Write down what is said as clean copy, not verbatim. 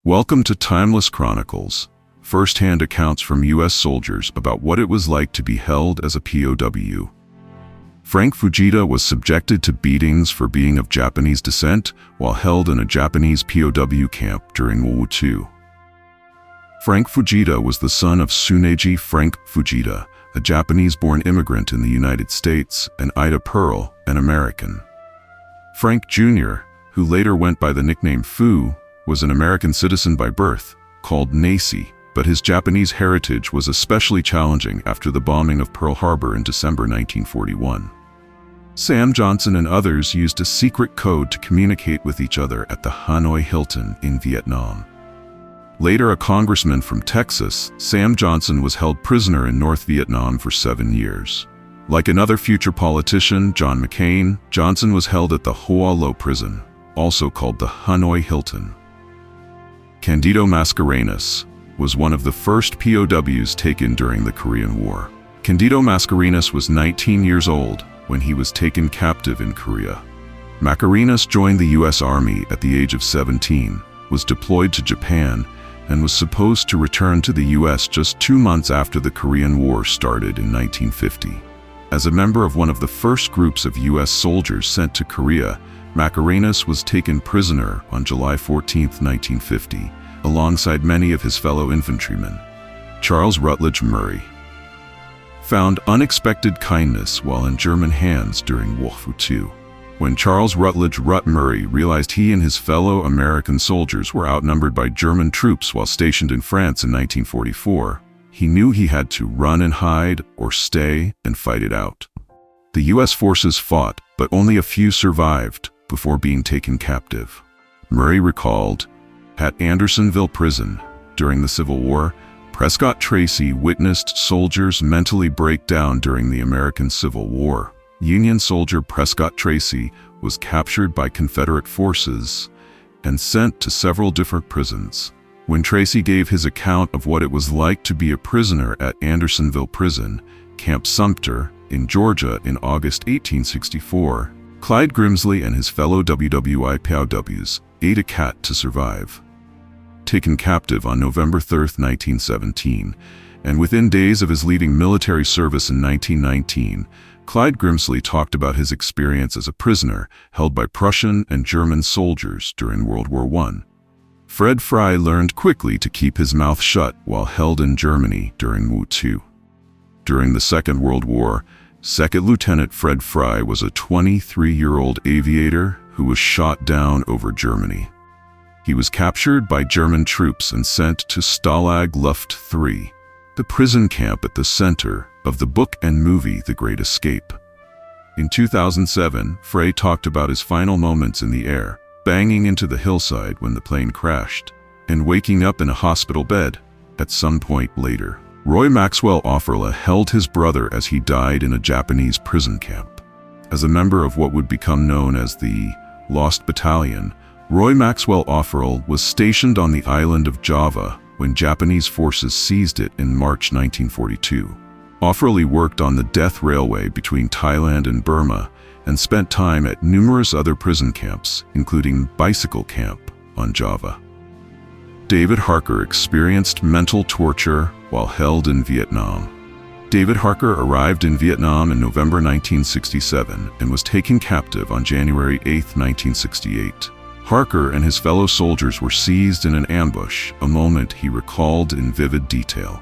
Welcome to Timeless Chronicles, first-hand accounts from U.S. soldiers about what it was like to be held as a POW. Frank Fujita was subjected to beatings for being of Japanese descent while held in a Japanese POW camp during World War II. Frank Fujita was the son of Tsuneji Frank Fujita, a Japanese-born immigrant in the United States, and Ida Pearl, an American. Frank Jr., who later went by the nickname Fu, was an American citizen by birth, called Nacy, but his Japanese heritage was especially challenging after the bombing of Pearl Harbor in December 1941. Sam Johnson and others used a secret code to communicate with each other at the Hanoi Hilton in Vietnam. Later a congressman from Texas, Sam Johnson was held prisoner in North Vietnam for 7 years. Like another future politician, John McCain, Johnson was held at the Hoa Lo prison, also called the Hanoi Hilton. Candido Mascarenhas was one of the first POWs taken during the Korean War. Candido Mascarenhas was 19 years old when he was taken captive in Korea. Mascarenhas joined the U.S. Army at the age of 17, was deployed to Japan, and was supposed to return to the U.S. just 2 months after the Korean War started in 1950. As a member of one of the first groups of U.S. soldiers sent to Korea, Mascarenhas was taken prisoner on July 14, 1950, alongside many of his fellow infantrymen. Charles Rutledge Murray found unexpected kindness while in German hands during World War II. When Charles Rutledge Murray realized he and his fellow American soldiers were outnumbered by German troops while stationed in France in 1944, he knew he had to run and hide or stay and fight it out. The U.S. forces fought, but only a few survived before being taken captive. Murray recalled, "At Andersonville Prison, during the Civil War, Prescott Tracy witnessed soldiers mentally break down during the American Civil War. Union soldier Prescott Tracy was captured by Confederate forces and sent to several different prisons. When Tracy gave his account of what it was like to be a prisoner at Andersonville Prison, Camp Sumter, in Georgia in August 1864, Clyde Grimsley and his fellow WWII POWs ate a cat to survive." Taken captive on November 3, 1917, and within days of his leaving military service in 1919, Clyde Grimsley talked about his experience as a prisoner held by Prussian and German soldiers during World War I. Fred Fry learned quickly to keep his mouth shut while held in Germany during World War II. During the Second World War, Second Lieutenant Fred Fry was a 23-year-old aviator who was shot down over Germany. He was captured by German troops and sent to Stalag Luft III, the prison camp at the center of the book and movie The Great Escape. In 2007, Fry talked about his final moments in the air, banging into the hillside when the plane crashed, and waking up in a hospital bed at some point later. Roy Maxwell Offerla held his brother as he died in a Japanese prison camp. As a member of what would become known as the Lost Battalion, Roy Maxwell Offerla was stationed on the island of Java when Japanese forces seized it in March 1942. Offerla worked on the Death Railway between Thailand and Burma and spent time at numerous other prison camps, including Bicycle Camp on Java. David Harker experienced mental torture while held in Vietnam. David Harker arrived in Vietnam in November 1967 and was taken captive on January 8, 1968. Harker and his fellow soldiers were seized in an ambush, a moment he recalled in vivid detail.